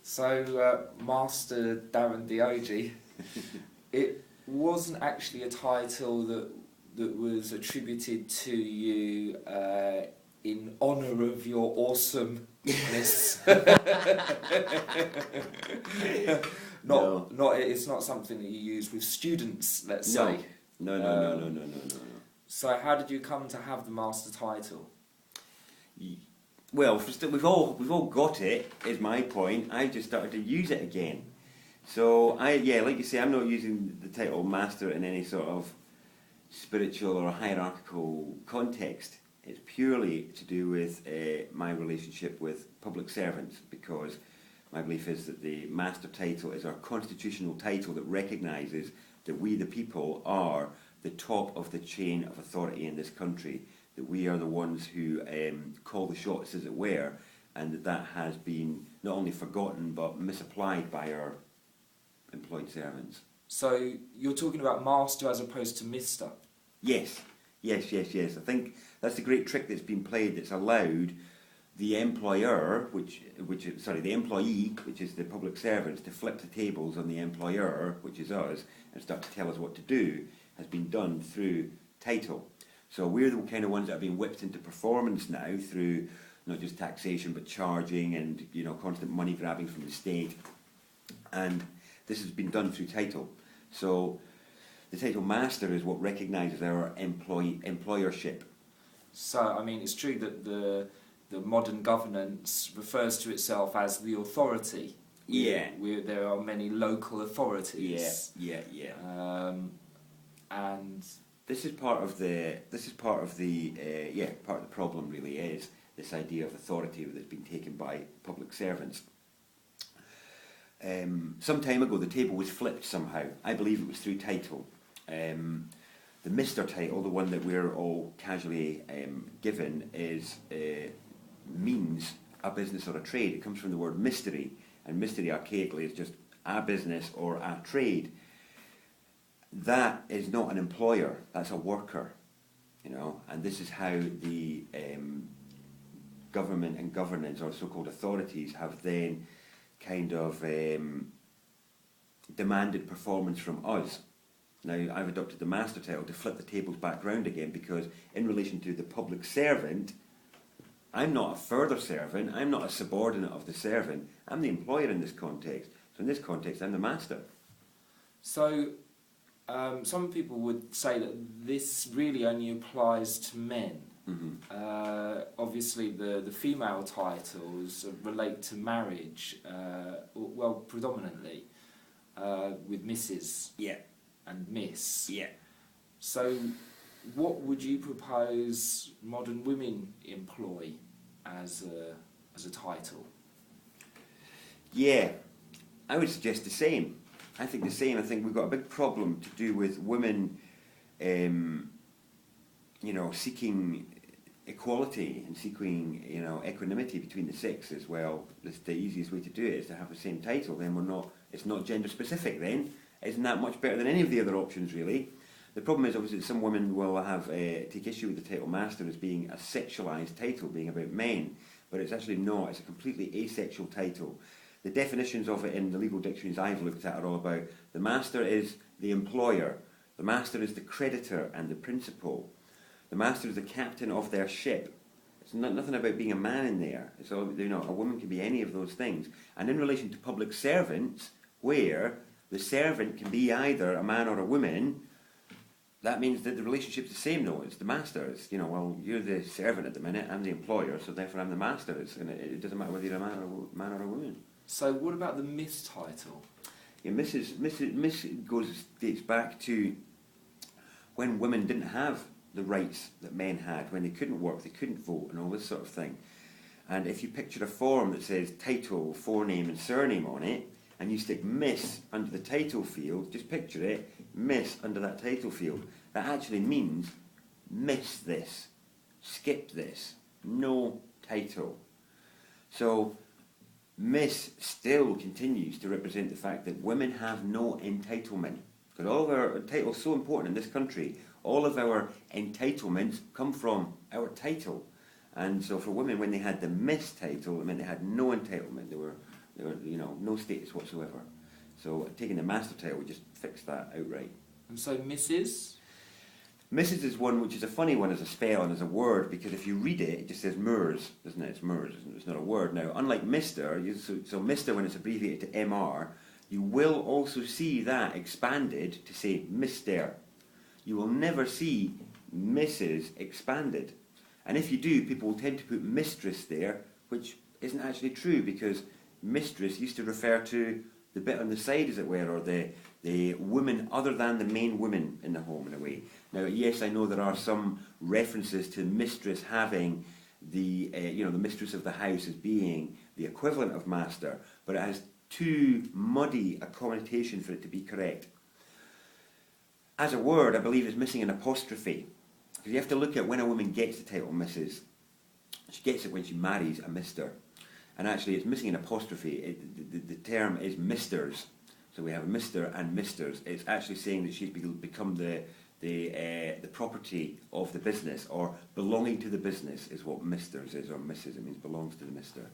So, Master Darren Deojee, it wasn't actually a title that was attributed to you in honour of your awesomeness. No. It's not something that you use with students, let's say. No. So, how did you come to have the master title? Well, we've all got it. Is my point. I just started to use it again. So like you say, I'm not using the title master in any sort of spiritual or hierarchical context. It's purely to do with my relationship with public servants, because my belief is that the master title is our constitutional title that recognises that we, the people, are the top of the chain of authority in this country, that we are the ones who call the shots, as it were, and that has been not only forgotten but misapplied by our employed servants. So you're talking about master as opposed to mister? Yes. I think that's the great trick that's been played, that's allowed the employer, the employee, which is the public servants, to flip the tables on the employer, which is us, and start to tell us what to do, has been done through title. So we're the kind of ones that have been whipped into performance now through not just taxation but charging and constant money grabbing from the state, and this has been done through title. So the title master is what recognises our employership. So I mean, it's true that the modern governance refers to itself as the authority. There are many local authorities. Yeah. And this is part of the problem. Really, is this idea of authority that's been taken by public servants. Some time ago, the table was flipped somehow. I believe it was through title. The Mr. title, the one that we're all casually given, means a business or a trade. It comes from the word mystery, and mystery archaically is just a business or a trade. That is not an employer, that's a worker, and this is how the government and governance, or so-called authorities, have then kind of demanded performance from us. Now, I've adopted the master title to flip the tables back round again, because in relation to the public servant, I'm not a further servant, I'm not a subordinate of the servant, I'm the employer in this context. So in this context, I'm the master. So some people would say that this really only applies to men. Mm-hmm. Obviously, the female titles relate to marriage, predominantly, with Mrs. and Miss. Yeah. So, what would you propose modern women employ as a title? Yeah, I would suggest the same. I think the same. I think we've got a big problem to do with women, seeking equality and seeking, equanimity between the sexes. Well, the easiest way to do it is to have the same title. Then it's not gender specific. Then isn't that much better than any of the other options, really? The problem is obviously that some women will take issue with the title master as being a sexualised title, being about men, but it's actually not. It's a completely asexual title. The definitions of it in the legal dictionaries I've looked at are all about the master is the employer, the master is the creditor and the principal, the master is the captain of their ship. It's nothing about being a man in there. It's all, a woman can be any of those things. And in relation to public servants, where the servant can be either a man or a woman, that means that the relationship's the same, though. It's the master. It's, you're the servant at the minute, I'm the employer, so therefore I'm the master. It doesn't matter whether you're a man or a woman. So what about the Miss title? Yeah, Miss dates back to when women didn't have the rights that men had, when they couldn't work, they couldn't vote, and all this sort of thing. And if you picture a form that says title, forename and surname on it, and you stick Miss under the title field, just picture it, Miss under that title field. That actually means miss this, skip this, no title. So Miss still continues to represent the fact that women have no entitlement. Because all of our titles are so important in this country, all of our entitlements come from our title. And so for women, when they had the Miss title, it meant they had no entitlement. They no status whatsoever. So taking the master title would just fix that outright. And so Mrs.? Mrs. is one which is a funny one as a spell and as a word, because if you read it, it just says Mers, doesn't it? It's Mers, isn't it? It's not a word. Now, unlike Mr., so Mr, when it's abbreviated to MR, you will also see that expanded to say Mr. You will never see Mrs. expanded. And if you do, people will tend to put mistress there, which isn't actually true, because mistress used to refer to the bit on the side, as it were, or the woman other than the main woman in the home, in a way. Now, yes, I know there are some references to mistress having the mistress of the house as being the equivalent of master, but it has too muddy a connotation for it to be correct. As a word, I believe it's missing an apostrophe, because you have to look at when a woman gets the title Mrs. She gets it when she marries a Mr. And actually, it's missing an apostrophe. The term is Misters. So we have Mr. and Misters. It's actually saying that she's become the property of the business, or belonging to the business is what Misters is, or Mrs. It means belongs to the Mr.